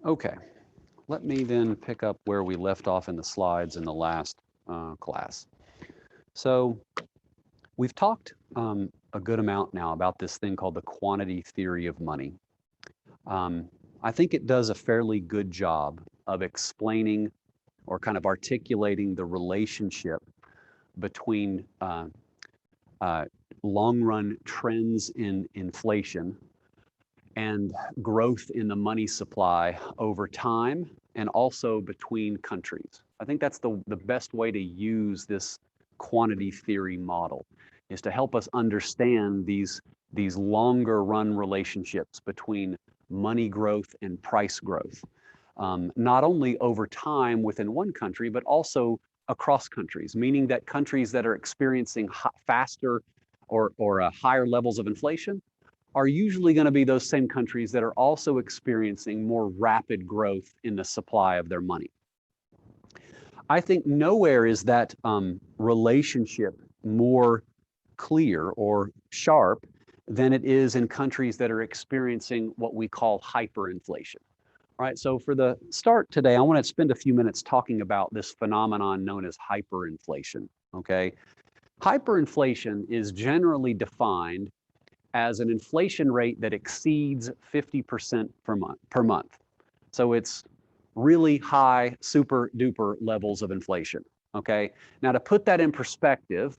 Okay, let me then pick up where we left off in the slides in the last class. So we've talked a good amount now about this thing called the quantity theory of money. I think it does a fairly good job of explaining or kind of articulating the relationship between long-run trends in inflation and growth in the money supply over time, and also between countries. I think that's the best way to use this quantity theory model, is to help us understand these longer run relationships between money growth and price growth, not only over time within one country, but also across countries, meaning that countries that are experiencing faster or higher levels of inflation are usually going to be those same countries that are also experiencing more rapid growth in the supply of their money. I think nowhere is that relationship more clear or sharp than it is in countries that are experiencing what we call hyperinflation. All right, so for the start today, I want to spend a few minutes talking about this phenomenon known as hyperinflation, okay? Hyperinflation is generally defined as an inflation rate that exceeds 50% per month. So it's really high, super duper levels of inflation, okay? Now to put that in perspective,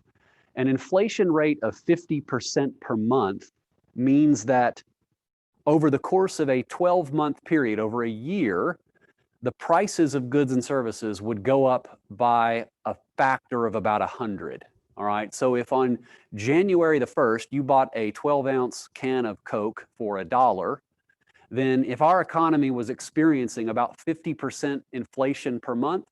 an inflation rate of 50% per month means that over the course of a 12-month period, over a year, the prices of goods and services would go up by a factor of about 100. All right, so if on January the 1st you bought a 12-ounce can of Coke for $1, then if our economy was experiencing about 50% inflation per month,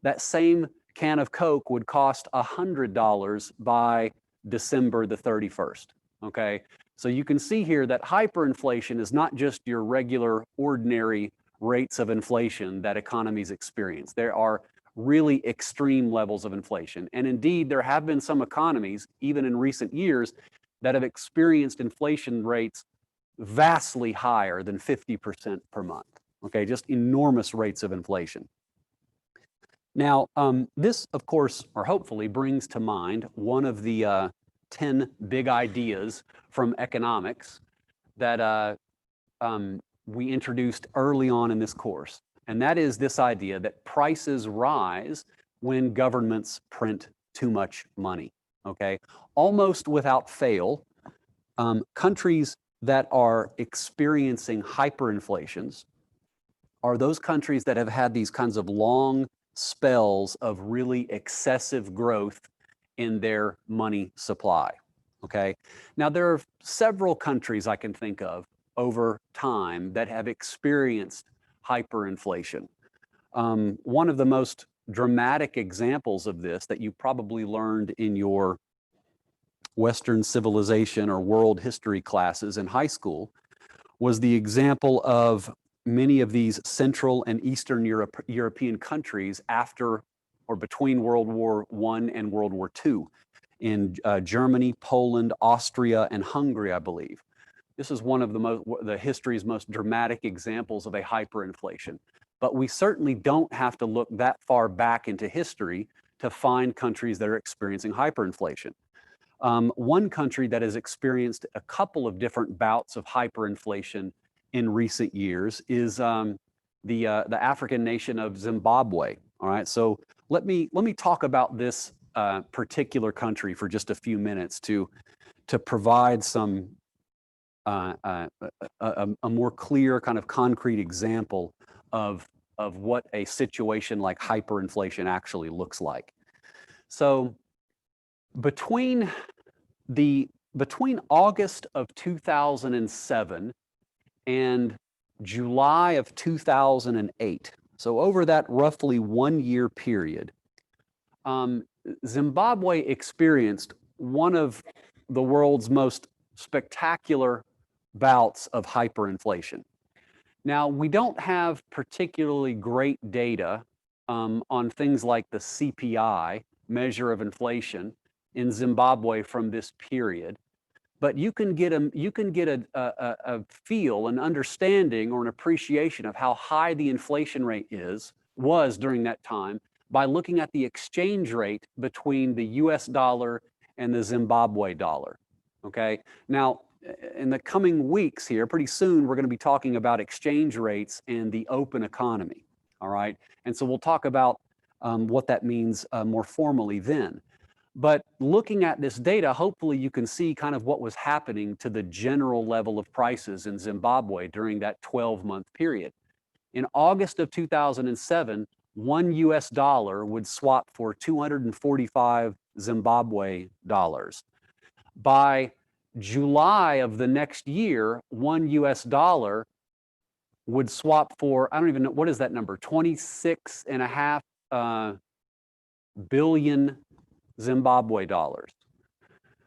that same can of Coke would cost $100 by December the 31st, okay? So you can see here that hyperinflation is not just your regular, ordinary rates of inflation that economies experience. There are really extreme levels of inflation. And indeed, there have been some economies, even in recent years, that have experienced inflation rates vastly higher than 50% per month, okay? Just enormous rates of inflation. Now, this, of course, or hopefully brings to mind one of the 10 big ideas from economics that we introduced early on in this course. And that is this idea that prices rise when governments print too much money, okay? Almost without fail, countries that are experiencing hyperinflations are those countries that have had these kinds of long spells of really excessive growth in their money supply, okay? Now, there are several countries I can think of over time that have experienced hyperinflation. One of the most dramatic examples of this that you probably learned in your Western civilization or world history classes in high school was the example of many of these Central and Eastern European countries after or between World War I and World War II in Germany, Poland, Austria, and Hungary, I believe. This is one of the history's most dramatic examples of a hyperinflation. But we certainly don't have to look that far back into history to find countries that are experiencing hyperinflation. One country that has experienced a couple of different bouts of hyperinflation in recent years is the African nation of Zimbabwe. All right, so let me talk about this particular country for just a few minutes to provide some a more clear kind of concrete example of what a situation like hyperinflation actually looks like. So between August of 2007 and July of 2008, so over that roughly 1 year period, Zimbabwe experienced one of the world's most spectacular bouts of hyperinflation. Now, we don't have particularly great data on things like the CPI, measure of inflation, in Zimbabwe from this period. but you can get a feel, an understanding, or an appreciation of how high the inflation rate was during that time by looking at the exchange rate between the US dollar and the Zimbabwe dollar. Okay, now in the coming weeks here, pretty soon, we're going to be talking about exchange rates and the open economy. All right, and so we'll talk about what that means more formally then. But looking at this data, hopefully you can see kind of what was happening to the general level of prices in Zimbabwe during that 12-month period. In August of 2007, one US dollar would swap for 245 Zimbabwe dollars. By July of the next year, one US dollar would swap for, I don't even know, what is that number? 26.5 billion Zimbabwe dollars.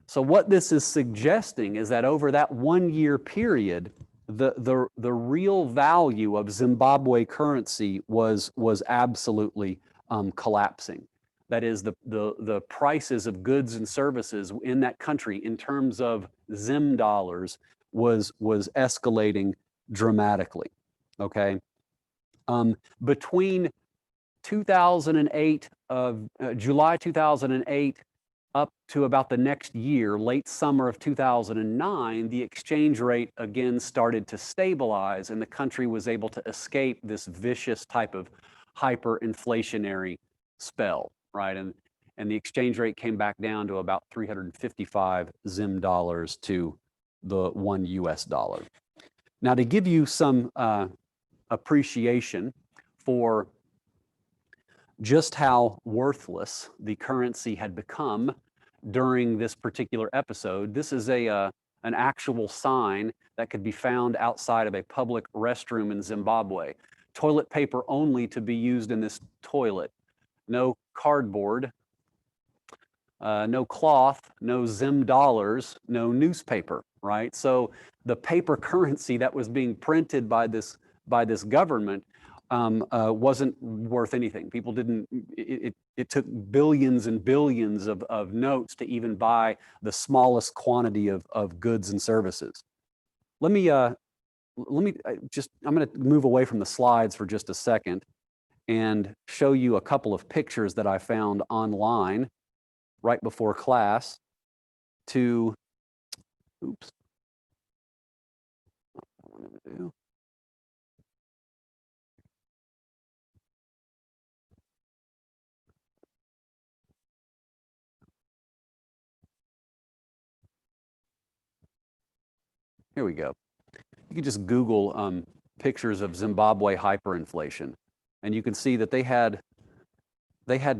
So what this is suggesting is that over that 1 year period, the real value of Zimbabwe currency was absolutely collapsing. That is, the prices of goods and services in that country in terms of Zim dollars was escalating dramatically. Okay, between 2008 July 2008 up to about the next year, late summer of 2009, the exchange rate again started to stabilize, and the country was able to escape this vicious type of hyperinflationary spell, right? And the exchange rate came back down to about 355 Zim dollars to the one US dollar. Now, to give you some appreciation for just how worthless the currency had become during this particular episode, this is an actual sign that could be found outside of a public restroom in Zimbabwe. Toilet paper only to be used in this toilet. No cardboard, no cloth, no Zim dollars, no newspaper, right? So the paper currency that was being printed by this government wasn't worth anything. People didn't, it took billions and billions of notes to even buy the smallest quantity of goods and services. I'm going to move away from the slides for just a second and show you a couple of pictures that I found online right before class to, oops. Here we go. You can just Google pictures of Zimbabwe hyperinflation, and you can see that they had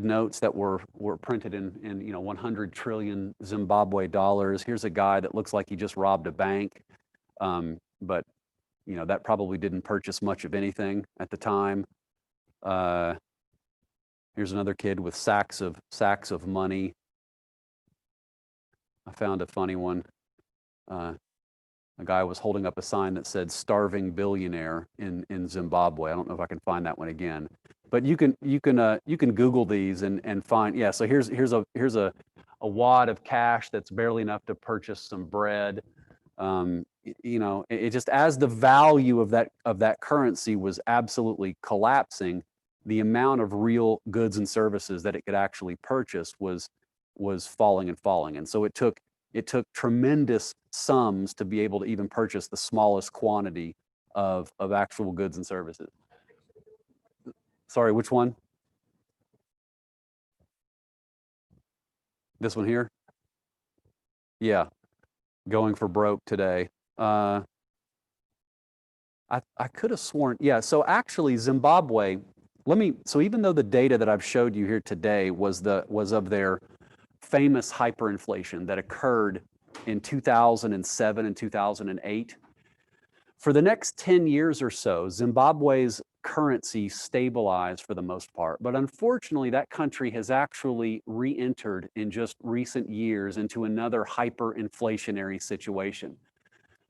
notes that were printed in 100 trillion Zimbabwe dollars. Here's a guy that looks like he just robbed a bank, but that probably didn't purchase much of anything at the time. Here's another kid with sacks of money. I found a funny one. A guy was holding up a sign that said "starving billionaire" in Zimbabwe. I don't know if I can find that one again, but you can Google these and find. Yeah, so here's a wad of cash that's barely enough to purchase some bread. It just, as the value of that currency was absolutely collapsing, the amount of real goods and services that it could actually purchase was falling, and so it took tremendous sums to be able to even purchase the smallest quantity of actual goods and services. Sorry, which one? This one here? Yeah, going for broke today. I could have sworn, yeah, so actually Zimbabwe, so even though the data that I've showed you here today was of their famous hyperinflation that occurred in 2007 and 2008. For the next 10 years or so, Zimbabwe's currency stabilized for the most part. But unfortunately, that country has actually re-entered in just recent years into another hyperinflationary situation.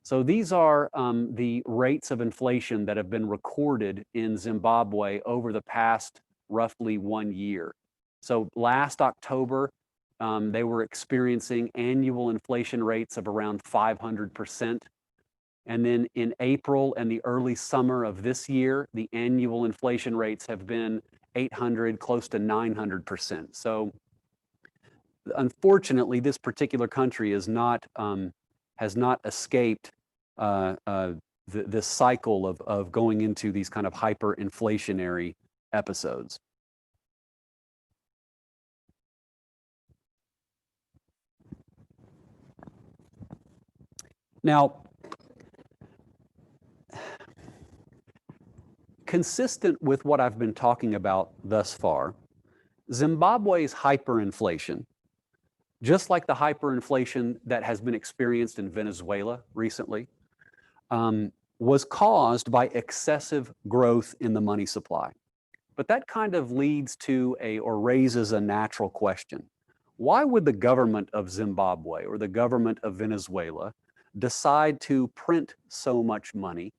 So these are the rates of inflation that have been recorded in Zimbabwe over the past roughly 1 year. So last October, They were experiencing annual inflation rates of around 500%. And then in April and the early summer of this year, the annual inflation rates have been 800, close to 900%. So unfortunately, this particular country is not, has not escaped this cycle of going into these kind of hyperinflationary episodes. Now, consistent with what I've been talking about thus far, Zimbabwe's hyperinflation, just like the hyperinflation that has been experienced in Venezuela recently, was caused by excessive growth in the money supply. But that kind of leads to or raises a natural question. Why would the government of Zimbabwe or the government of Venezuela decide to print so much money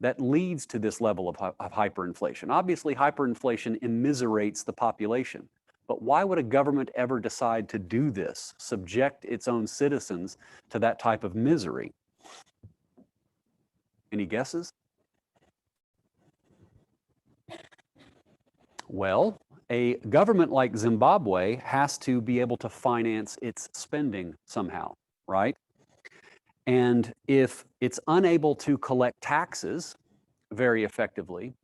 that leads to this level of hyperinflation? Obviously, hyperinflation immiserates the population. But why would a government ever decide to do this, subject its own citizens to that type of misery? Any guesses? Well, a government like Zimbabwe has to be able to finance its spending somehow, right? And if it's unable to collect taxes very effectively,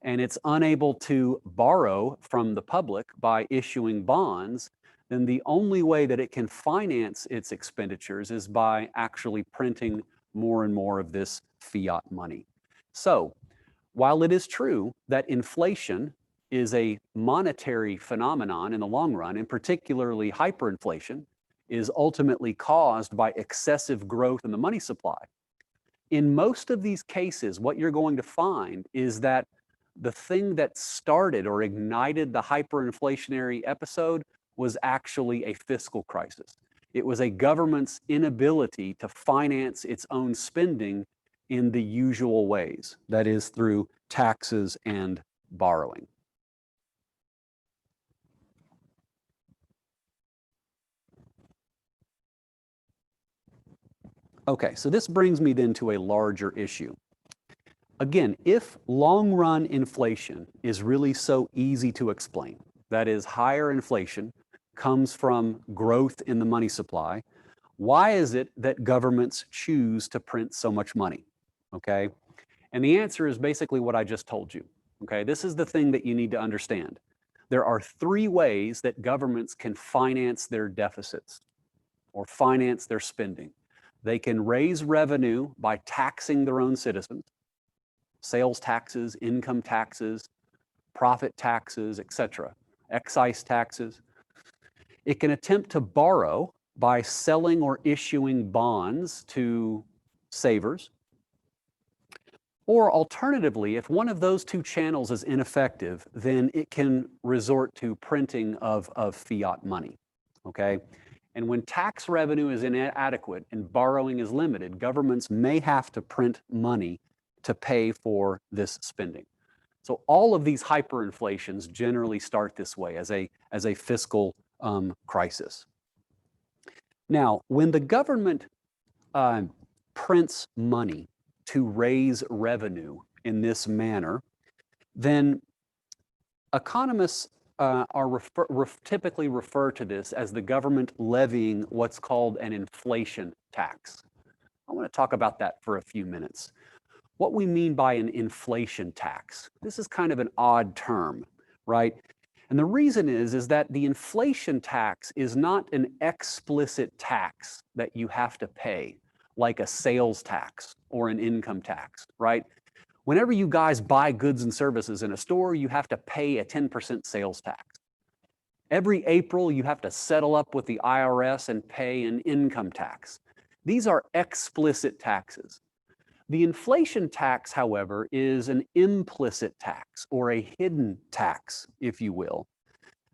and it's unable to borrow from the public by issuing bonds, then the only way that it can finance its expenditures is by actually printing more and more of this fiat money. So, while it is true that inflation is a monetary phenomenon in the long run, and particularly hyperinflation is ultimately caused by excessive growth in the money supply, in most of these cases, what you're going to find is that the thing that started or ignited the hyperinflationary episode was actually a fiscal crisis. It was a government's inability to finance its own spending in the usual ways, that is, through taxes and borrowing. Okay, so this brings me then to a larger issue. Again, if long-run inflation is really so easy to explain, that is, higher inflation comes from growth in the money supply, why is it that governments choose to print so much money? Okay, and the answer is basically what I just told you. Okay, this is the thing that you need to understand. There are three ways that governments can finance their deficits or finance their spending. They can raise revenue by taxing their own citizens, sales taxes, income taxes, profit taxes, etc., excise taxes. It can attempt to borrow by selling or issuing bonds to savers. Or alternatively, if one of those two channels is ineffective, then it can resort to printing of fiat money, okay? And when tax revenue is inadequate and borrowing is limited, governments may have to print money to pay for this spending. So all of these hyperinflations generally start this way, as a fiscal crisis. Now, when the government prints money to raise revenue in this manner, then economists typically refer to this as the government levying what's called an inflation tax. I want to talk about that for a few minutes. What we mean by an inflation tax. This is kind of an odd term, right? And the reason is that the inflation tax is not an explicit tax that you have to pay, like a sales tax or an income tax, right? Whenever you guys buy goods and services in a store, you have to pay a 10% sales tax. Every April, you have to settle up with the IRS and pay an income tax. These are explicit taxes. The inflation tax, however, is an implicit tax, or a hidden tax, if you will,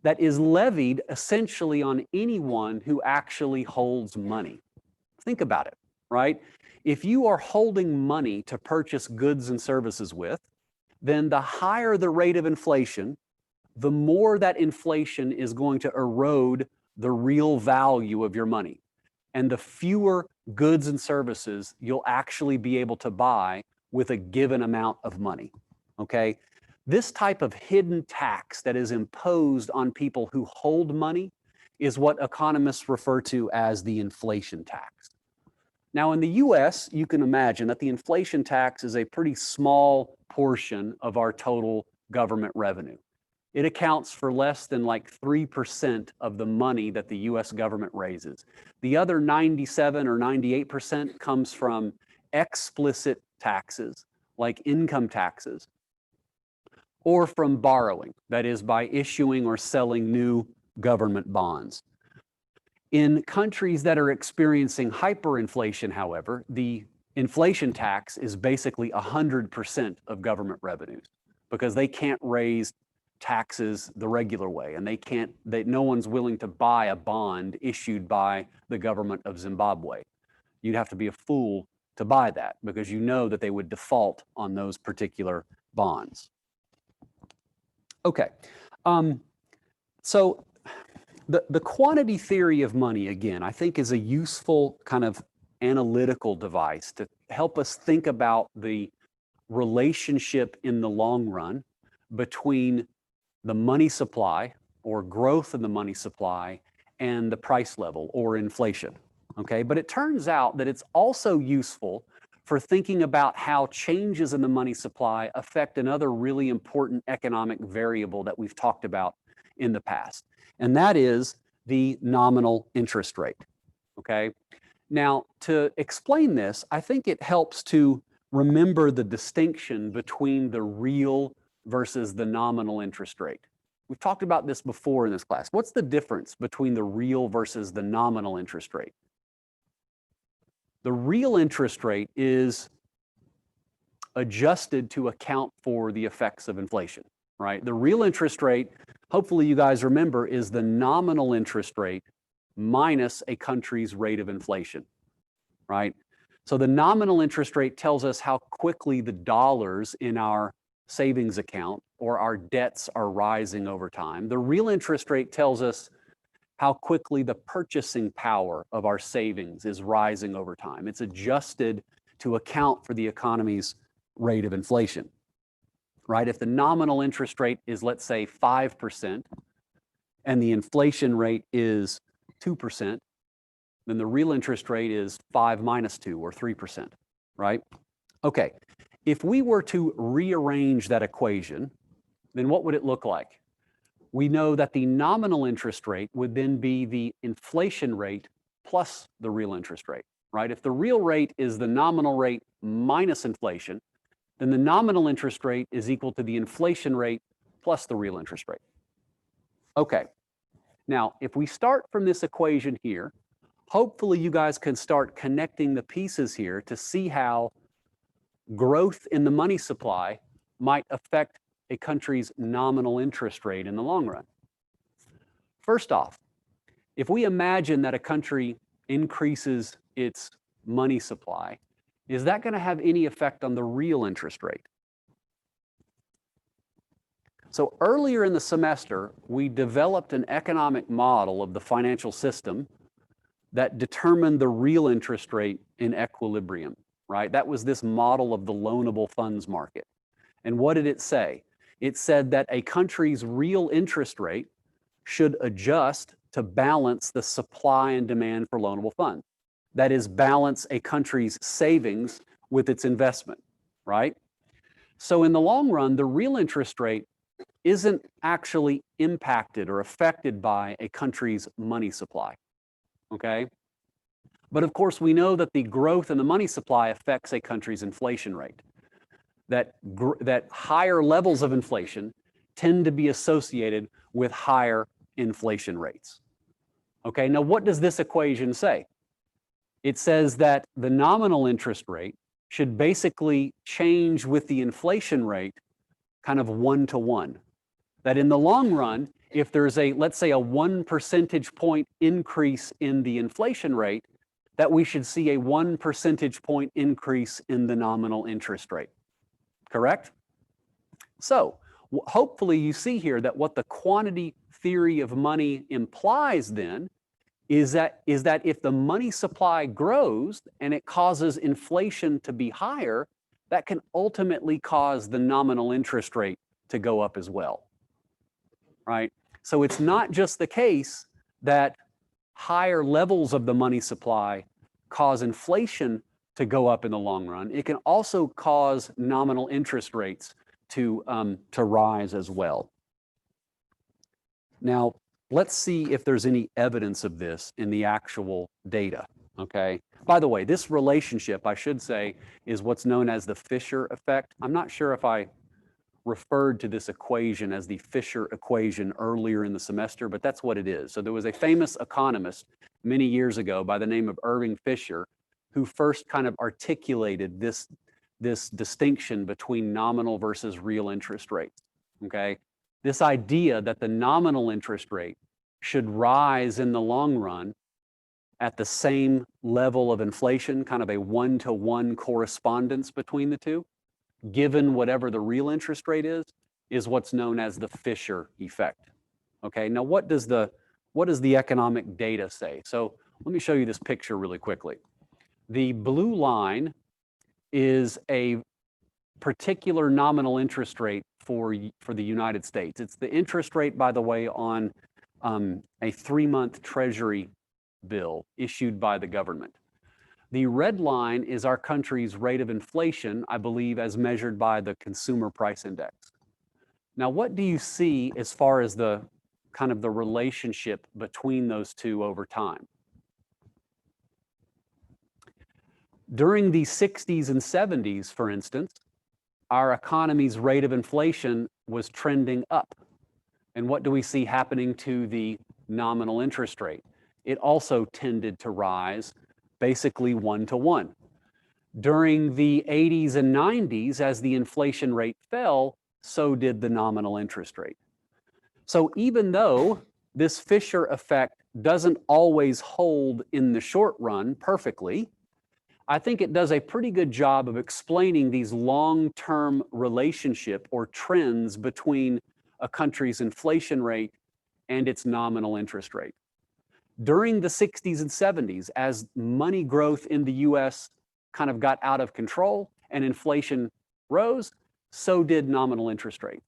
that is levied essentially on anyone who actually holds money. Think about it, right? If you are holding money to purchase goods and services with, then the higher the rate of inflation, the more that inflation is going to erode the real value of your money, and the fewer goods and services you'll actually be able to buy with a given amount of money, okay? This type of hidden tax that is imposed on people who hold money is what economists refer to as the inflation tax. Now, in the US, you can imagine that the inflation tax is a pretty small portion of our total government revenue. It accounts for less than like 3% of the money that the US government raises. The other 97 or 98% comes from explicit taxes, like income taxes, or from borrowing, that is by issuing or selling new government bonds. In countries that are experiencing hyperinflation, however, the inflation tax is basically 100% of government revenues because they can't raise taxes the regular way, and no one's willing to buy a bond issued by the government of Zimbabwe. You'd have to be a fool to buy that because you know that they would default on those particular bonds. Okay, so the quantity theory of money, again, I think is a useful kind of analytical device to help us think about the relationship in the long run between the money supply or growth in the money supply and the price level or inflation, okay? But it turns out that it's also useful for thinking about how changes in the money supply affect another really important economic variable that we've talked about in the past, and that is the nominal interest rate, okay? Now, to explain this, I think it helps to remember the distinction between the real versus the nominal interest rate. We've talked about this before in this class. What's the difference between the real versus the nominal interest rate? The real interest rate is adjusted to account for the effects of inflation, right? The real interest rate, hopefully you guys remember, is the nominal interest rate minus a country's rate of inflation, right? So the nominal interest rate tells us how quickly the dollars in our savings account or our debts are rising over time. The real interest rate tells us how quickly the purchasing power of our savings is rising over time. It's adjusted to account for the economy's rate of inflation, right? If the nominal interest rate is, let's say, 5%, and the inflation rate is 2%, then the real interest rate is 5 minus 2, or 3%, right? Okay, if we were to rearrange that equation, then what would it look like? We know that the nominal interest rate would then be the inflation rate plus the real interest rate, right? If the real rate is the nominal rate minus inflation, then the nominal interest rate is equal to the inflation rate plus the real interest rate. Okay, now if we start from this equation here, hopefully you guys can start connecting the pieces here to see how growth in the money supply might affect a country's nominal interest rate in the long run. First off, if we imagine that a country increases its money supply, is that going to have any effect on the real interest rate? So earlier in the semester, we developed an economic model of the financial system that determined the real interest rate in equilibrium, right? That was this model of the loanable funds market. And what did it say? It said that a country's real interest rate should adjust to balance the supply and demand for loanable funds. That is, balance a country's savings with its investment, right? So in the long run, the real interest rate isn't actually impacted or affected by a country's money supply, okay? But of course, we know that the growth in the money supply affects a country's inflation rate. That higher levels of inflation tend to be associated with higher inflation rates. Okay, now what does this equation say? It says that the nominal interest rate should basically change with the inflation rate kind of 1-to-1. That in the long run, if there's let's say a 1 percentage point increase in the inflation rate, that we should see a 1 percentage point increase in the nominal interest rate. Correct? So hopefully you see here that what the quantity theory of money implies then is that if the money supply grows and it causes inflation to be higher, that can ultimately cause the nominal interest rate to go up as well, right? So it's not just the case that higher levels of the money supply cause inflation to go up in the long run. It can also cause nominal interest rates to rise as well. Now, let's see if there's any evidence of this in the actual data, okay? By the way, this relationship, I should say, is what's known as the Fisher effect. I'm not sure if I referred to this equation as the Fisher equation earlier in the semester, but that's what it is. So there was a famous economist many years ago by the name of Irving Fisher who first kind of articulated this distinction between nominal versus real interest rates, okay? This idea that the nominal interest rate should rise in the long run at the same level of inflation, kind of a one-to-one correspondence between the two, given whatever the real interest rate is what's known as the Fisher effect. Okay, now what does the economic data say? So let me show you this picture really quickly. The blue line is a particular nominal interest rate for the United States. It's the interest rate, by the way, on a 3-month Treasury bill issued by the government. The red line is our country's rate of inflation, I believe, as measured by the Consumer Price Index. Now, what do you see as far as the kind of the relationship between those two over time? During the 60s and 70s, for instance, our economy's rate of inflation was trending up. And what do we see happening to the nominal interest rate? It also tended to rise basically one-to-one. During the 80s and 90s, as the inflation rate fell, so did the nominal interest rate. So even though this Fisher effect doesn't always hold in the short run perfectly, I think it does a pretty good job of explaining these long-term relationship or trends between a country's inflation rate and its nominal interest rate. During the 60s and 70s, as money growth in the US kind of got out of control and inflation rose, so did nominal interest rate.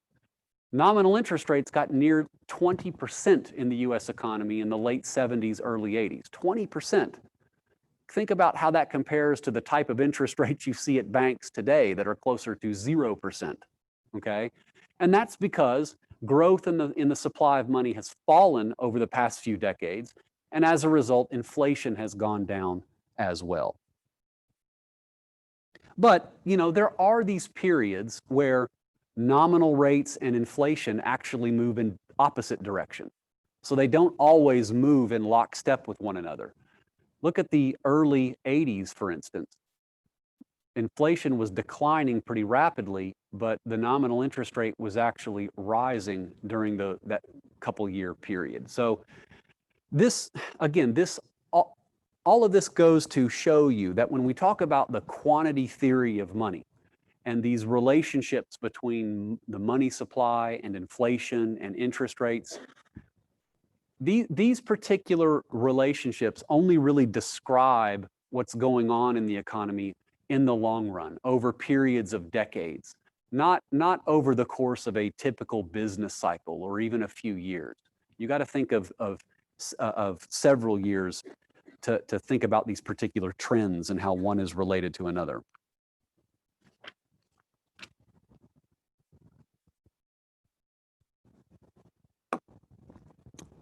Nominal interest rates got near 20% in the US economy in the late 70s, early 80s, 20%. Think about how that compares to the type of interest rates you see at banks today that are closer to 0%, okay? And that's because growth in the supply of money has fallen over the past few decades, and as a result, inflation has gone down as well. But, you know, there are these periods where nominal rates and inflation actually move in opposite direction. So they don't always move in lockstep with one another. Look at the early 80s, for instance. Inflation was declining pretty rapidly, but the nominal interest rate was actually rising during that couple-year period. So this, again, all of this goes to show you that when we talk about the quantity theory of money and these relationships between the money supply and inflation and interest rates, these particular relationships only really describe what's going on in the economy in the long run, over periods of decades, not over the course of a typical business cycle or even a few years. You got to think of several years to think about these particular trends and how one is related to another.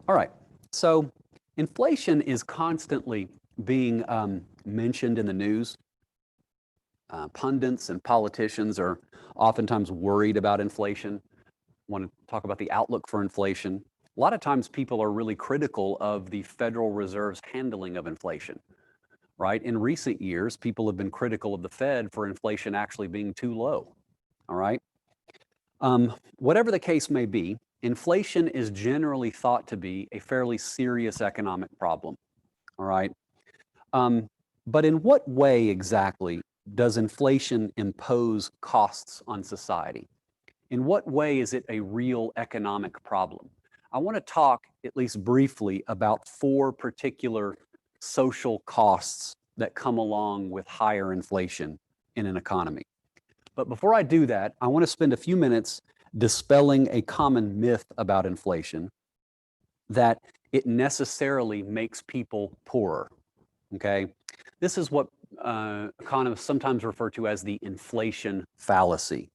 All right, so inflation is constantly being mentioned in the news. Pundits and politicians are oftentimes worried about inflation, want to talk about the outlook for inflation. A lot of times people are really critical of the Federal Reserve's handling of inflation, right? In recent years, people have been critical of the Fed for inflation actually being too low, all right? Whatever the case may be, inflation is generally thought to be a fairly serious economic problem, all right? But in what way exactly does inflation impose costs on society? In what way is it a real economic problem? I want to talk at least briefly about 4 particular social costs that come along with higher inflation in an economy. But before I do that, I want to spend a few minutes dispelling a common myth about inflation, that it necessarily makes people poorer, okay? This is what economists sometimes refer to as the inflation fallacy.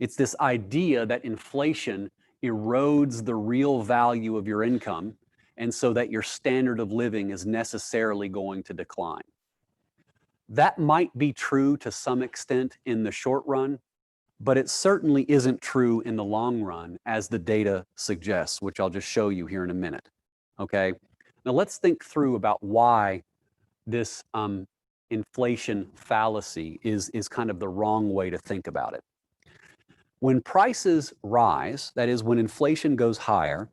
It's this idea that inflation erodes the real value of your income, and so that your standard of living is necessarily going to decline. That might be true to some extent in the short run, but it certainly isn't true in the long run, as the data suggests, which I'll just show you here in a minute. Okay, now let's think through about why this inflation fallacy is kind of the wrong way to think about it. When prices rise, that is, when inflation goes higher,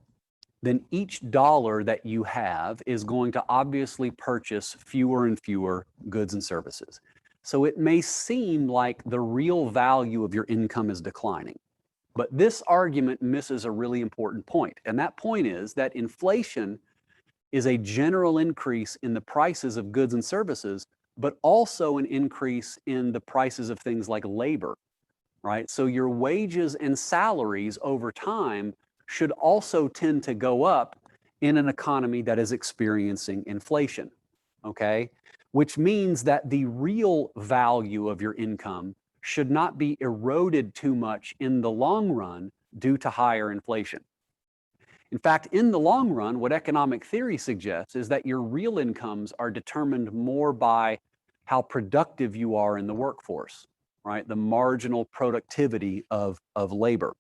then each dollar that you have is going to obviously purchase fewer and fewer goods and services. So it may seem like the real value of your income is declining. But this argument misses a really important point. And that point is that inflation is a general increase in the prices of goods and services, but also an increase in the prices of things like labor, right? So your wages and salaries over time should also tend to go up in an economy that is experiencing inflation, okay? Which means that the real value of your income should not be eroded too much in the long run due to higher inflation. In fact, in the long run, what economic theory suggests is that your real incomes are determined more by how productive you are in the workforce, right? The marginal productivity of labor.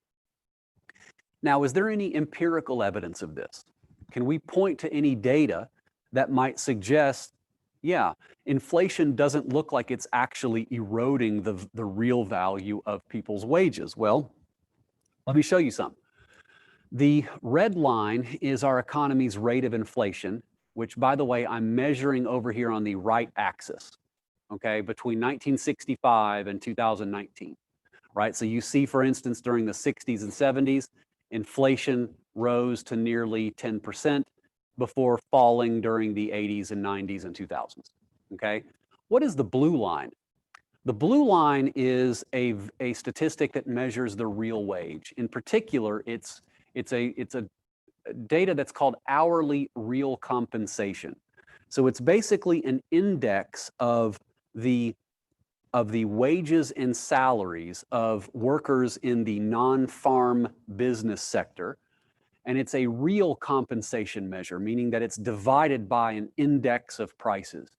Now, is there any empirical evidence of this? Can we point to any data that might suggest, yeah, inflation doesn't look like it's actually eroding the real value of people's wages? Well, let me show you some. The red line is our economy's rate of inflation, which, by the way, I'm measuring over here on the right axis, okay, between 1965 and 2019, right? So you see, for instance, during the 60s and 70s, inflation rose to nearly 10% before falling during the 80s and 90s and 2000s, okay? What is the blue line? The blue line is a statistic that measures the real wage. In particular, it's a data that's called hourly real compensation. So it's basically an index of the wages and salaries of workers in the non-farm business sector. And it's a real compensation measure, meaning that it's divided by an index of prices.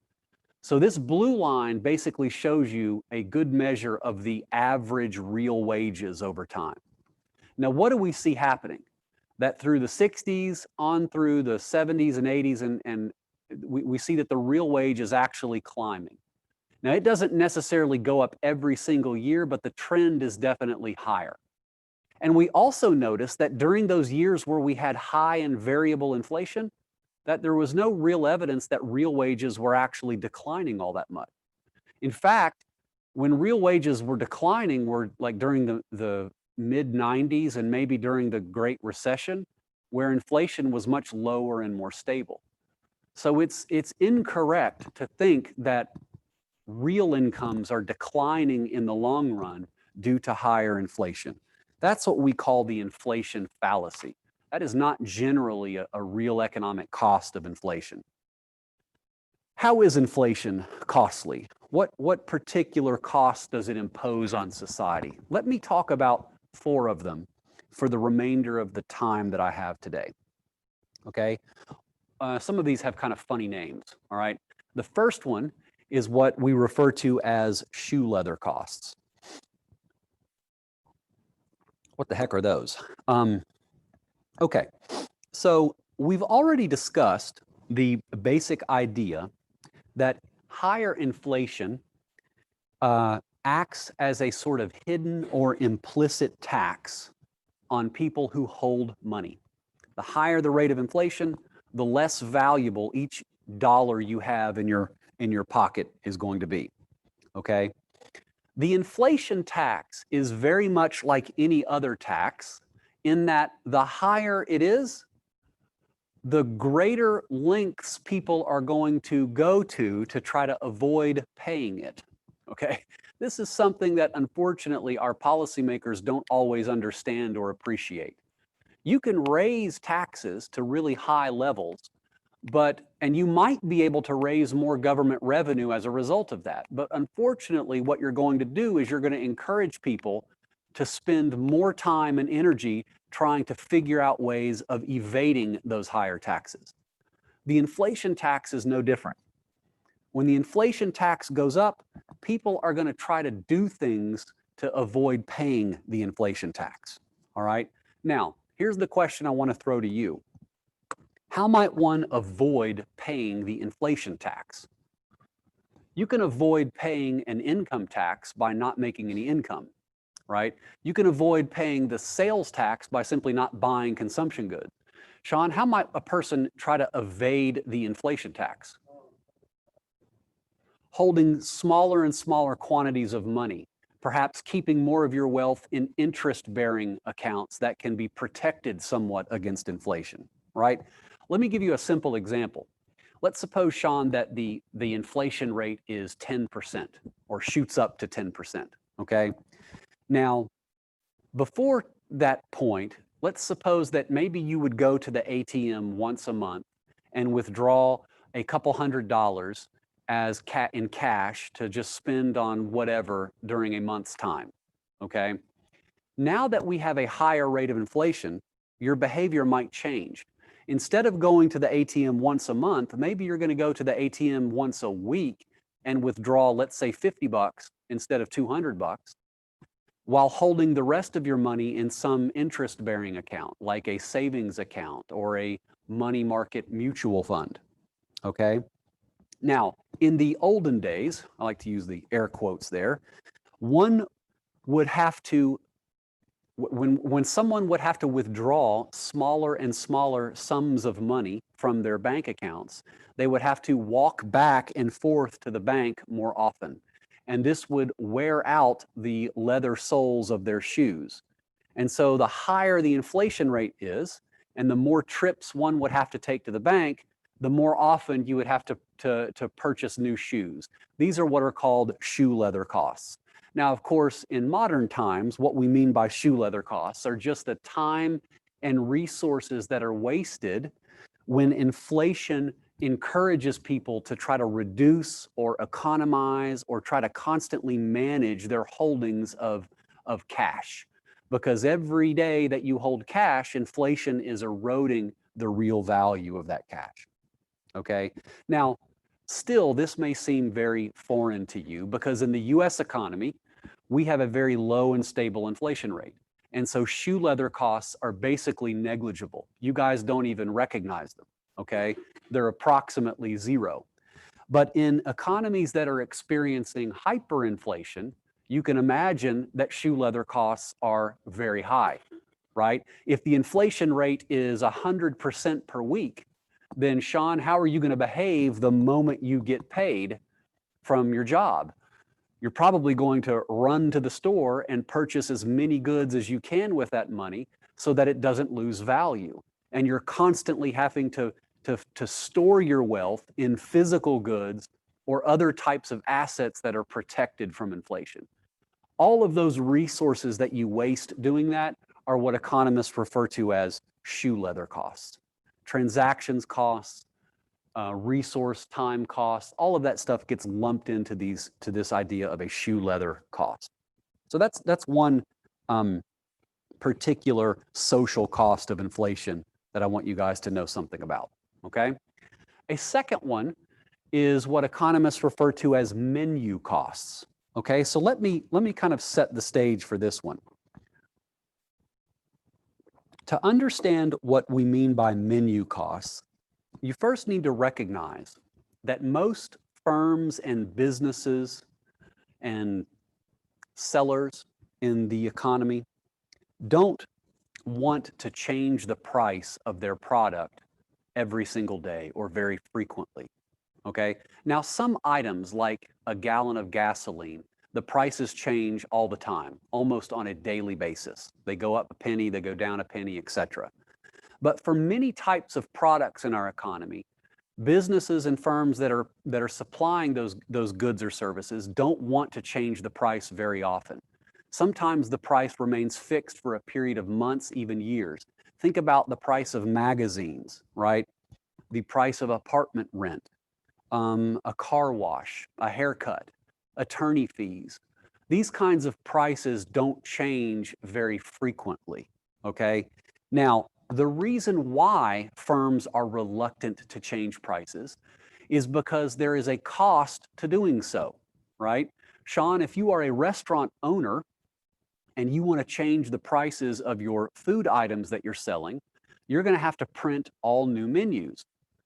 So this blue line basically shows you a good measure of the average real wages over time. Now, what do we see happening? That through the 60s on through the 70s and 80s, and we see that the real wage is actually climbing. Now, it doesn't necessarily go up every single year, but the trend is definitely higher. And we also notice that during those years where we had high and variable inflation, that there was no real evidence that real wages were actually declining all that much. In fact, when real wages were declining were like during the mid 90s and maybe during the Great Recession, where inflation was much lower and more stable. So it's incorrect to think that real incomes are declining in the long run due to higher inflation. That's what we call the inflation fallacy. That is not generally a real economic cost of inflation. How is inflation costly? What particular cost does it impose on society? Let me talk about 4 of them for the remainder of the time that I have today, okay? Some of these have kind of funny names, all right? The first one is what we refer to as shoe leather costs. What the heck are those? Okay, so we've already discussed the basic idea that higher inflation acts as a sort of hidden or implicit tax on people who hold money. The higher the rate of inflation, the less valuable each dollar you have in your pocket is going to be, okay? The inflation tax is very much like any other tax in that the higher it is, the greater lengths people are going to go to try to avoid paying it, okay? This is something that unfortunately our policymakers don't always understand or appreciate. You can raise taxes to really high levels, and you might be able to raise more government revenue as a result of that. But unfortunately, what you're going to do is you're going to encourage people to spend more time and energy trying to figure out ways of evading those higher taxes. The inflation tax is no different. When the inflation tax goes up, people are going to try to do things to avoid paying the inflation tax. All right? Now, here's the question I want to throw to you. How might one avoid paying the inflation tax? You can avoid paying an income tax by not making any income, right? You can avoid paying the sales tax by simply not buying consumption goods. Sean, how might a person try to evade the inflation tax? Holding smaller and smaller quantities of money, perhaps keeping more of your wealth in interest-bearing accounts that can be protected somewhat against inflation, right? Let me give you a simple example. Let's suppose, Sean, that the inflation rate is 10% or shoots up to 10%, okay? Now, before that point, let's suppose that maybe you would go to the ATM once a month and withdraw a couple $100 as in cash to just spend on whatever during a month's time, okay? Now that we have a higher rate of inflation, your behavior might change. Instead of going to the ATM once a month, maybe you're going to go to the ATM once a week and withdraw, let's say, 50 bucks instead of 200 bucks, while holding the rest of your money in some interest-bearing account, like a savings account or a money market mutual fund, okay? Now, in the olden days, I like to use the air quotes there, one would have to, when someone would have to withdraw smaller and smaller sums of money from their bank accounts, they would have to walk back and forth to the bank more often. And this would wear out the leather soles of their shoes. And so the higher the inflation rate is, and the more trips one would have to take to the bank, the more often you would have to purchase new shoes. These are what are called shoe leather costs. Now, of course, in modern times, what we mean by shoe leather costs are just the time and resources that are wasted when inflation encourages people to try to reduce or economize or try to constantly manage their holdings of cash. Because every day that you hold cash, inflation is eroding the real value of that cash. Okay? Now, still, this may seem very foreign to you because in the US economy, we have a very low and stable inflation rate. And so shoe leather costs are basically negligible. You guys don't even recognize them, okay? They're approximately zero. But in economies that are experiencing hyperinflation, you can imagine that shoe leather costs are very high, right? If the inflation rate is 100% per week, then Sean, how are you going to behave the moment you get paid from your job? You're probably going to run to the store and purchase as many goods as you can with that money so that it doesn't lose value. And you're constantly having to store your wealth in physical goods or other types of assets that are protected from inflation. All of those resources that you waste doing that are what economists refer to as shoe leather costs. Transactions costs, resource time costs, all of that stuff gets lumped into this idea of a shoe leather cost. So that's one particular social cost of inflation that I want you guys to know something about, okay? A second one is what economists refer to as menu costs, okay? So let me kind of set the stage for this one. To understand what we mean by menu costs, you first need to recognize that most firms and businesses and sellers in the economy don't want to change the price of their product every single day or very frequently, okay? Now, some items like a gallon of gasoline, the prices change all the time, almost on a daily basis. They go up a penny, they go down a penny, etc. But for many types of products in our economy, businesses and firms that are supplying those goods or services don't want to change the price very often. Sometimes the price remains fixed for a period of months, even years. Think about the price of magazines, right? The price of apartment rent, a car wash, a haircut, attorney fees. These kinds of prices don't change very frequently, okay? Now, the reason why firms are reluctant to change prices is because there is a cost to doing so, right? Sean, if you are a restaurant owner and you want to change the prices of your food items that you're selling, you're going to have to print all new menus.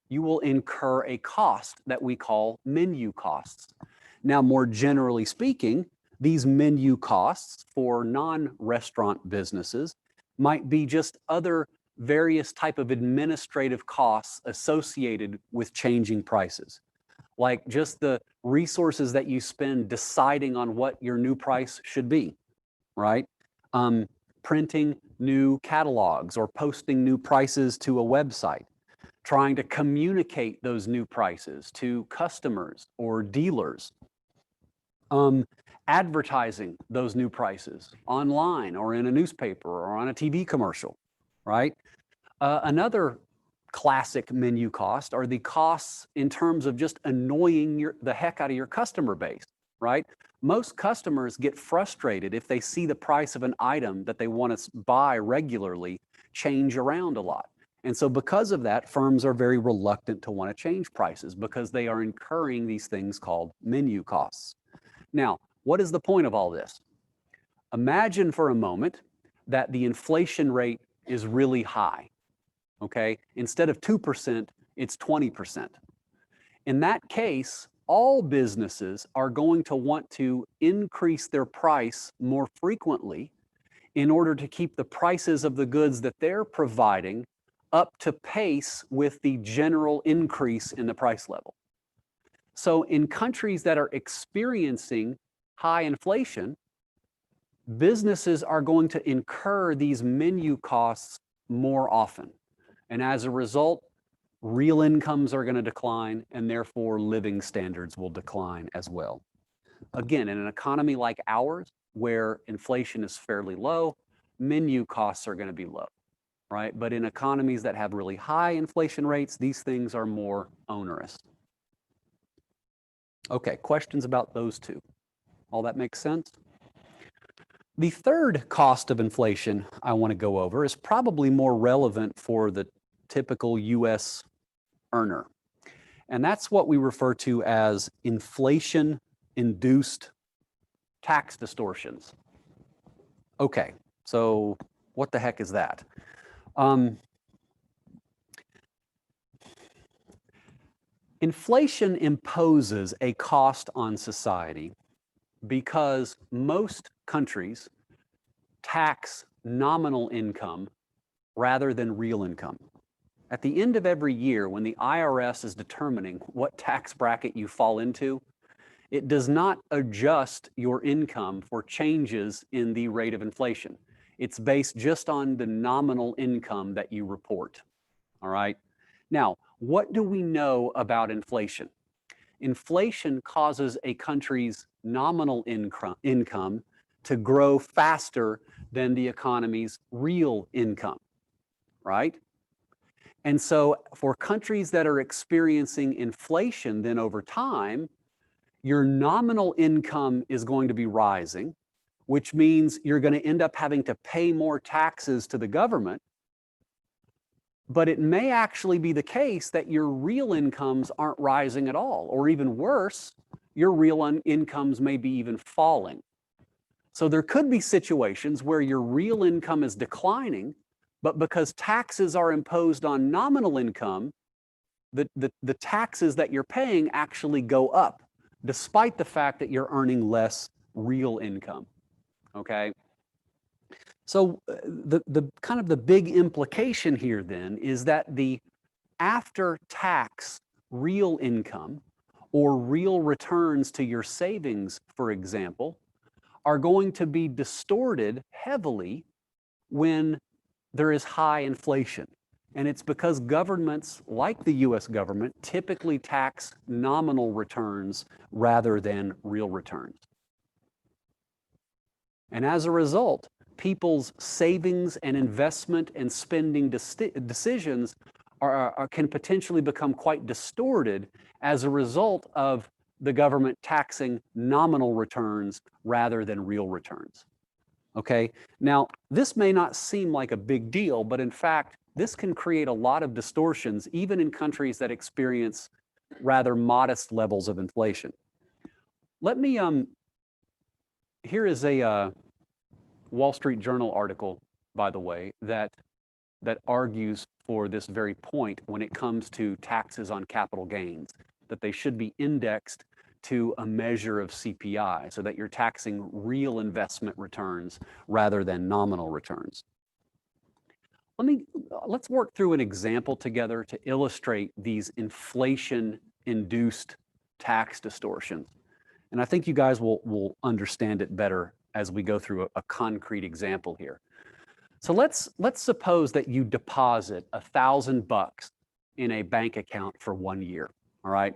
You will incur a cost that we call menu costs. Now, more generally speaking, these menu costs for non-restaurant businesses might be just other various type of administrative costs associated with changing prices, like just the resources that you spend deciding on what your new price should be, right? Printing new catalogs or posting new prices to a website, trying to communicate those new prices to customers or dealers, advertising those new prices online or in a newspaper or on a TV commercial, right? Another classic menu cost are the costs in terms of just annoying the heck out of your customer base, right? Most customers get frustrated if they see the price of an item that they want to buy regularly change around a lot. And so because of that, firms are very reluctant to want to change prices because they are incurring these things called menu costs. Now, what is the point of all this? Imagine for a moment that the inflation rate is really high, okay? Instead of 2%, it's 20%. In that case, all businesses are going to want to increase their price more frequently in order to keep the prices of the goods that they're providing up to pace with the general increase in the price level. So in countries that are experiencing high inflation, businesses are going to incur these menu costs more often. And as a result, real incomes are going to decline, and therefore living standards will decline as well. Again, in an economy like ours, where inflation is fairly low, menu costs are going to be low, right? But in economies that have really high inflation rates, these things are more onerous. Okay, questions about those two? All that makes sense? The third cost of inflation I want to go over is probably more relevant for the typical US earner. And that's what we refer to as inflation-induced tax distortions. Okay, so what the heck is that? Inflation imposes a cost on society because most countries tax nominal income rather than real income. At the end of every year, when the IRS is determining what tax bracket you fall into, it does not adjust your income for changes in the rate of inflation. It's based just on the nominal income that you report, all right? Now, what do we know about inflation? Inflation causes a country's nominal income to grow faster than the economy's real income, right? And so for countries that are experiencing inflation, then over time, your nominal income is going to be rising, which means you're going to end up having to pay more taxes to the government. But it may actually be the case that your real incomes aren't rising at all, or even worse, your real incomes may be even falling. So there could be situations where your real income is declining, but because taxes are imposed on nominal income, the taxes that you're paying actually go up, despite the fact that you're earning less real income, okay? So the kind of the big implication here then is that the after-tax real income or real returns to your savings, for example, are going to be distorted heavily when there is high inflation. And it's because governments, like the US government, typically tax nominal returns rather than real returns. And as a result, people's savings and investment and spending decisions can potentially become quite distorted as a result of the government taxing nominal returns rather than real returns. Okay, now this may not seem like a big deal, but in fact, this can create a lot of distortions even in countries that experience rather modest levels of inflation. Let me, here is a Wall Street Journal article, by the way, that argues for this very point when it comes to taxes on capital gains, that they should be indexed to a measure of CPI so that you're taxing real investment returns rather than nominal returns. Let's work through an example together to illustrate these inflation-induced tax distortions. And I think you guys will understand it better as we go through a concrete example here. So let's suppose that you deposit $1,000 in a bank account for 1 year, all right?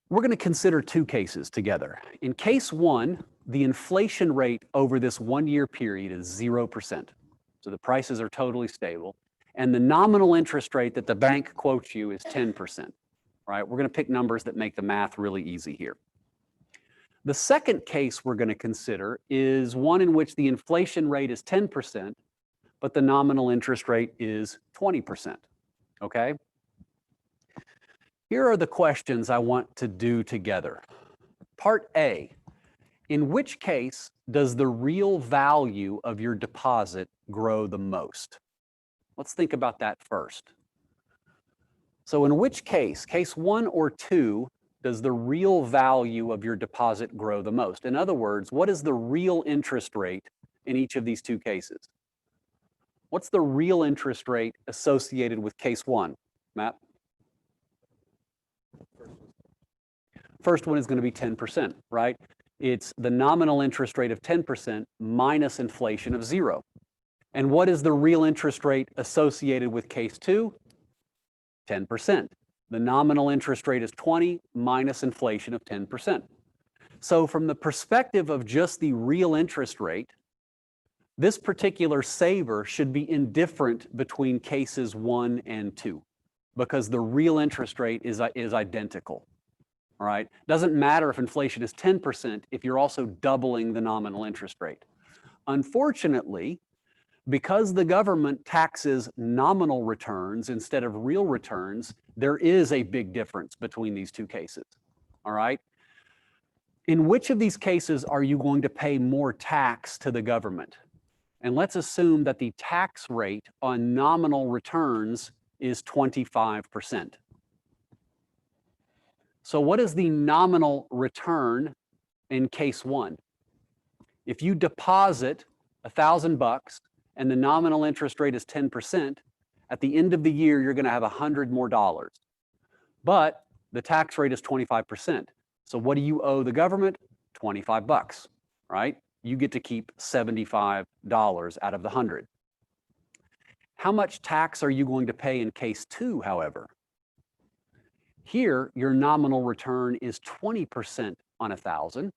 We're going to consider two cases together. In case one, the inflation rate over this 1 year period is 0%. So the prices are totally stable. And the nominal interest rate that the bank quotes you is 10%, right? We're going to pick numbers that make the math really easy here. The second case we're going to consider is one in which the inflation rate is 10%, but the nominal interest rate is 20%, okay? Here are the questions I want to do together. Part A, in which case does the real value of your deposit grow the most? Let's think about that first. So in which case 1 or 2, does the real value of your deposit grow the most? In other words, what is the real interest rate in each of these two cases? What's the real interest rate associated with case 1, Matt? First one is going to be 10%, right? It's the nominal interest rate of 10% minus inflation of 0. And what is the real interest rate associated with case 2? 10%. The nominal interest rate is 20 minus inflation of 10%. So from the perspective of just the real interest rate, this particular saver should be indifferent between cases 1 and 2 because the real interest rate is identical. All right, doesn't matter if inflation is 10% if you're also doubling the nominal interest rate. Unfortunately, because the government taxes nominal returns instead of real returns, there is a big difference between these two cases, all right? In which of these cases are you going to pay more tax to the government? And let's assume that the tax rate on nominal returns is 25%. So what is the nominal return in case 1? If you deposit $1,000 and the nominal interest rate is 10%, at the end of the year, you're going to have $100 more. But the tax rate is 25%. So what do you owe the government? $25, right? You get to keep $75 out of the 100. How much tax are you going to pay in case 2, however? Here, your nominal return is 20% on 1,000.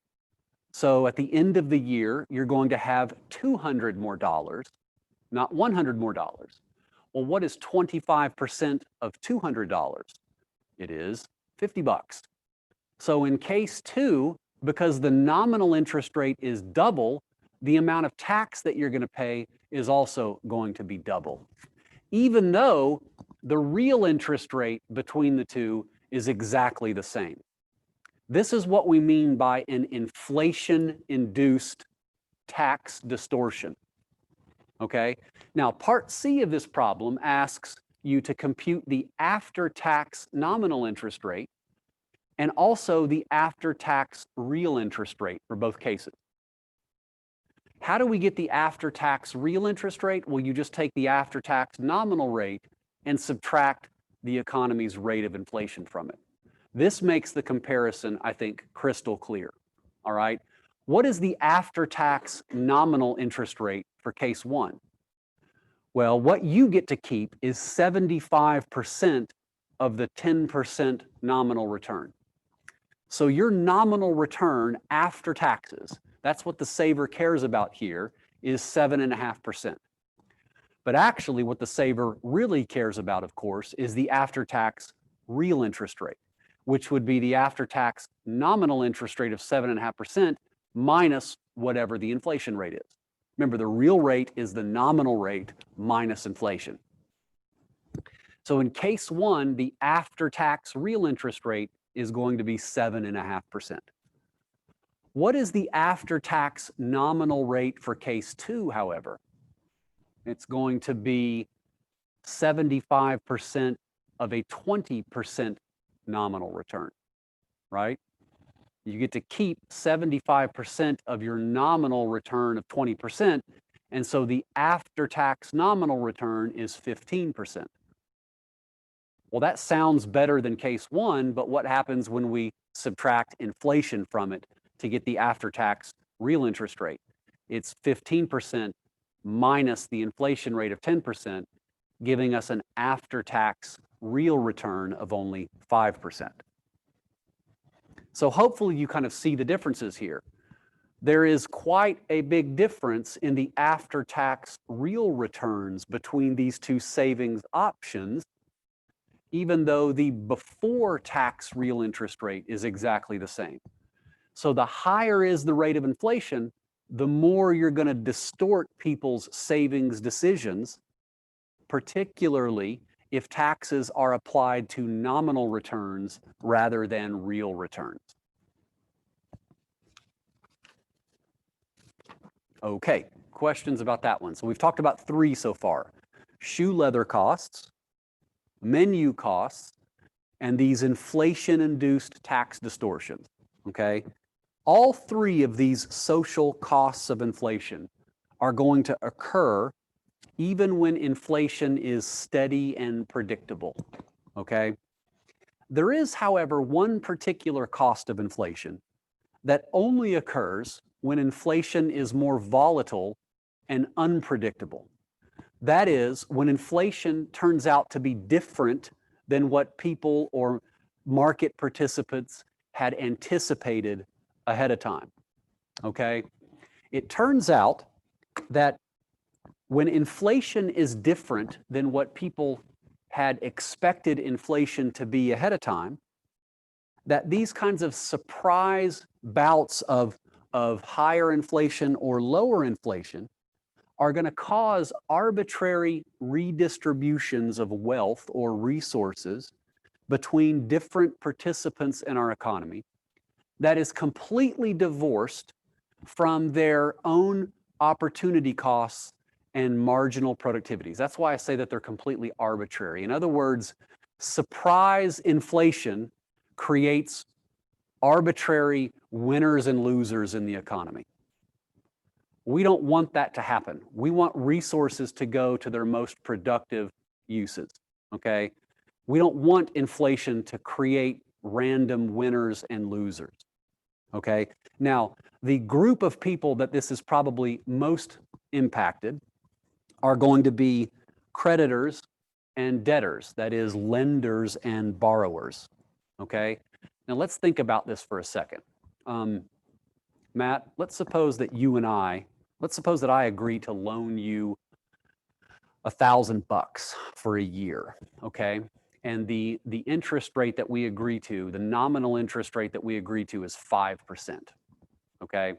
So at the end of the year, you're going to have $200 more, not $100 more. Well, what is 25% of $200? It is $50. So in case 2, because the nominal interest rate is double, the amount of tax that you're going to pay is also going to be double, even though the real interest rate between the two is exactly the same. This is what we mean by an inflation-induced tax distortion, okay? Now, part C of this problem asks you to compute the after-tax nominal interest rate and also the after-tax real interest rate for both cases. How do we get the after-tax real interest rate? Well, you just take the after-tax nominal rate and subtract the economy's rate of inflation from it. This makes the comparison, I think, crystal clear, all right? What is the after-tax nominal interest rate for case 1? Well, what you get to keep is 75% of the 10% nominal return. So your nominal return after taxes, that's what the saver cares about here, is 7.5%. But actually what the saver really cares about, of course, is the after-tax real interest rate, which would be the after-tax nominal interest rate of 7.5% minus whatever the inflation rate is. Remember, the real rate is the nominal rate minus inflation. So in case one, the after-tax real interest rate is going to be 7.5%. What is the after-tax nominal rate for case two, however? It's going to be 75% of a 20% nominal return, right? You get to keep 75% of your nominal return of 20%, and so the after-tax nominal return is 15%. Well, that sounds better than case one, but what happens when we subtract inflation from it to get the after-tax real interest rate? It's 15% minus the inflation rate of 10%, giving us an after-tax real return of only 5%. So hopefully you kind of see the differences here. There is quite a big difference in the after-tax real returns between these two savings options, even though the before-tax real interest rate is exactly the same. So the higher is the rate of inflation, the more you're going to distort people's savings decisions, particularly if taxes are applied to nominal returns rather than real returns. Okay, questions about that one? So we've talked about three so far: shoe leather costs, menu costs, and these inflation-induced tax distortions, okay? All three of these social costs of inflation are going to occur even when inflation is steady and predictable, okay? There is, however, one particular cost of inflation that only occurs when inflation is more volatile and unpredictable. That is, when inflation turns out to be different than what people or market participants had anticipated ahead of time, okay? It turns out that when inflation is different than what people had expected inflation to be ahead of time, that these kinds of surprise bouts of higher inflation or lower inflation are going to cause arbitrary redistributions of wealth or resources between different participants in our economy that is completely divorced from their own opportunity costs and marginal productivities. That's why I say that they're completely arbitrary. In other words, surprise inflation creates arbitrary winners and losers in the economy. We don't want that to happen. We want resources to go to their most productive uses, okay? We don't want inflation to create random winners and losers, okay? Now, the group of people that this is probably most impacted are going to be creditors and debtors, that is, lenders and borrowers, okay? Now, let's think about this for a second. Matt, let's suppose that I agree to loan you $1,000 for a year, okay? And the interest rate that we agree to, the nominal interest rate that we agree to is 5%, okay?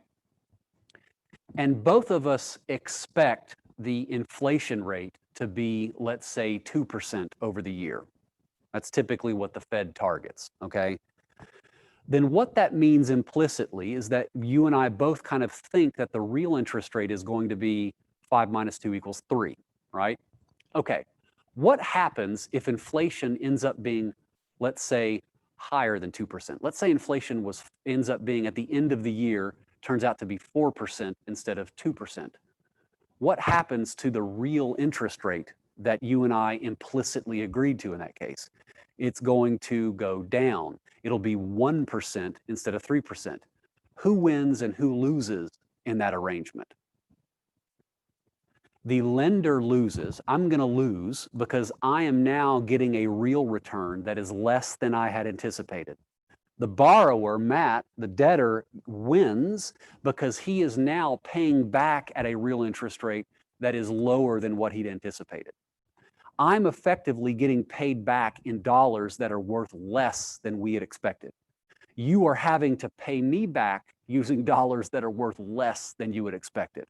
And both of us expect the inflation rate to be, let's say, 2% over the year. That's typically what the Fed targets, okay? Then what that means implicitly is that you and I both kind of think that the real interest rate is going to be 5 minus 2 equals 3, right? Okay, what happens if inflation ends up being, let's say, higher than 2%? Let's say inflation ends up being, at the end of the year, turns out to be 4% instead of 2%. What happens to the real interest rate that you and I implicitly agreed to in that case? It's going to go down. It'll be 1% instead of 3%. Who wins and who loses in that arrangement? The lender loses. I'm going to lose because I am now getting a real return that is less than I had anticipated. The borrower, Matt, the debtor, wins because he is now paying back at a real interest rate that is lower than what he'd anticipated. I'm effectively getting paid back in dollars that are worth less than we had expected. You are having to pay me back using dollars that are worth less than you had expected.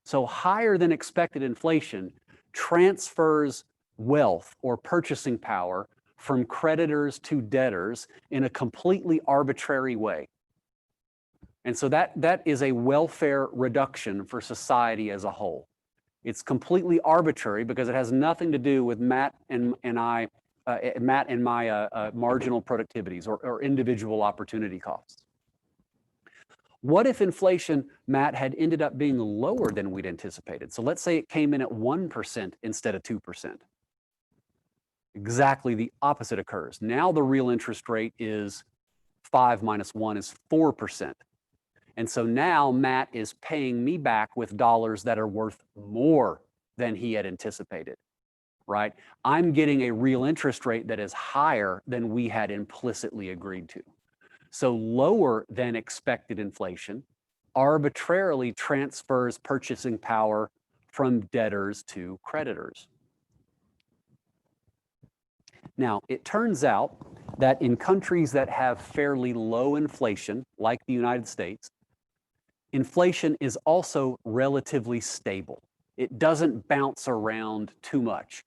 So higher than expected inflation transfers wealth or purchasing power from creditors to debtors in a completely arbitrary way. And so that is a welfare reduction for society as a whole. It's completely arbitrary because it has nothing to do with Matt and my marginal productivities or individual opportunity costs. What if inflation, Matt, had ended up being lower than we'd anticipated? So let's say it came in at 1% instead of 2%. Exactly the opposite occurs. Now the real interest rate is 5 minus 1 is 4%. And so now Matt is paying me back with dollars that are worth more than he had anticipated, right? I'm getting a real interest rate that is higher than we had implicitly agreed to. So lower than expected inflation arbitrarily transfers purchasing power from debtors to creditors. Now, it turns out that in countries that have fairly low inflation, like the United States, inflation is also relatively stable. It doesn't bounce around too much.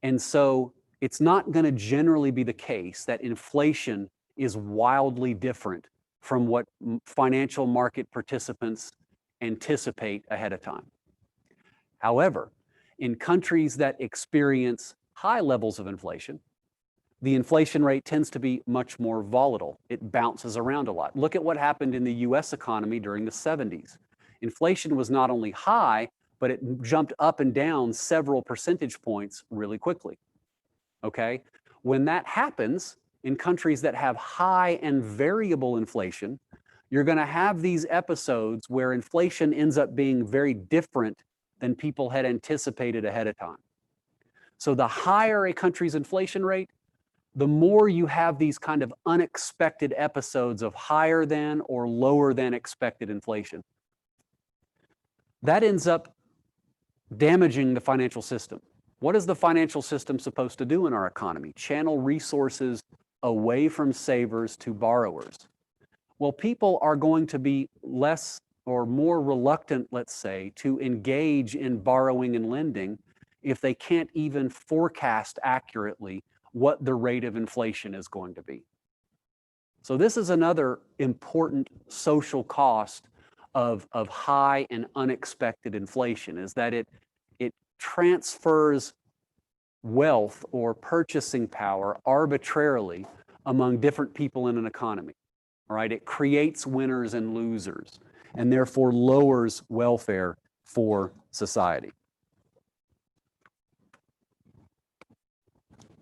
And so it's not going to generally be the case that inflation is wildly different from what financial market participants anticipate ahead of time. However, in countries that experience high levels of inflation, the inflation rate tends to be much more volatile. It bounces around a lot. Look at what happened in the US economy during the 70s. Inflation was not only high, but it jumped up and down several percentage points really quickly. Okay? When that happens in countries that have high and variable inflation, you're going to have these episodes where inflation ends up being very different than people had anticipated ahead of time. So the higher a country's inflation rate, the more you have these kind of unexpected episodes of higher than or lower than expected inflation. That ends up damaging the financial system. What is the financial system supposed to do in our economy? Channel resources away from savers to borrowers. Well, people are going to be less or more reluctant, let's say, to engage in borrowing and lending if they can't even forecast accurately what the rate of inflation is going to be. So this is another important social cost of high and unexpected inflation, is that it transfers wealth or purchasing power arbitrarily among different people in an economy. All right, it creates winners and losers, and therefore lowers welfare for society.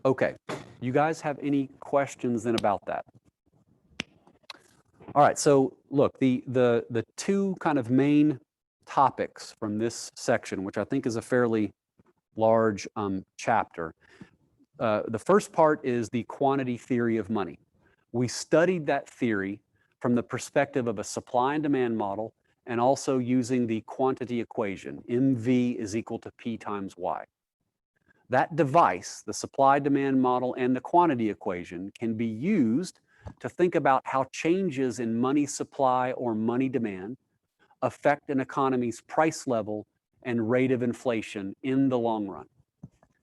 Okay, you guys have any questions then about that? All right, so look, the two kind of main topics from this section, which I think is a fairly large chapter. The first part is the quantity theory of money. We studied that theory from the perspective of a supply and demand model and also using the quantity equation, MV is equal to P times Y. That device, the supply-demand model and the quantity equation, can be used to think about how changes in money supply or money demand affect an economy's price level and rate of inflation in the long run.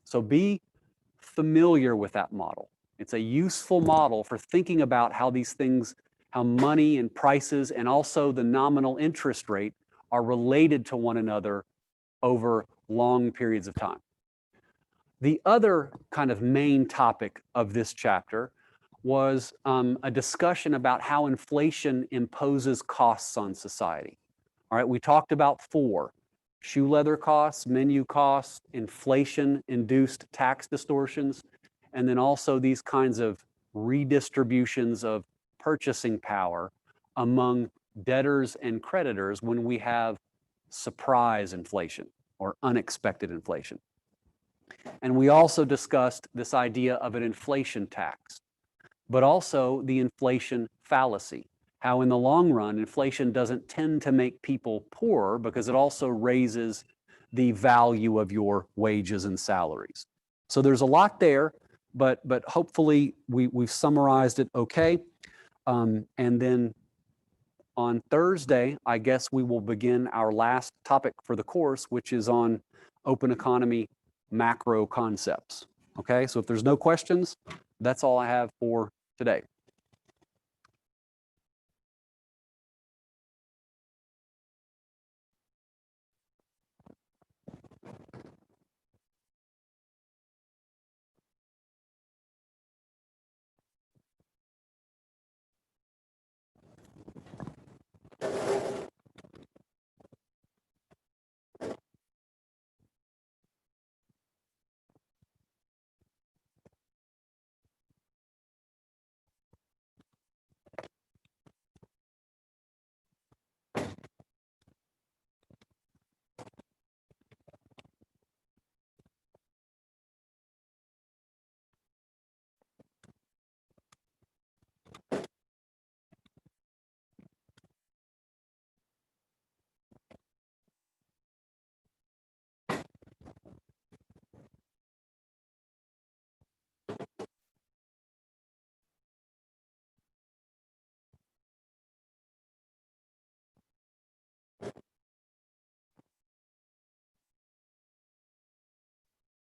So be familiar with that model. It's a useful model for thinking about how these things, how money and prices and also the nominal interest rate are related to one another over long periods of time. The other kind of main topic of this chapter was a discussion about how inflation imposes costs on society. All right, we talked about 4: shoe leather costs, menu costs, inflation-induced tax distortions, and then also these kinds of redistributions of purchasing power among debtors and creditors when we have surprise inflation or unexpected inflation. And we also discussed this idea of an inflation tax, but also the inflation fallacy, how in the long run, inflation doesn't tend to make people poorer because it also raises the value of your wages and salaries. So there's a lot there, but hopefully we've summarized it okay. And then on Thursday, I guess we will begin our last topic for the course, which is on open economy macro concepts. Okay, so if there's no questions, that's all I have for today.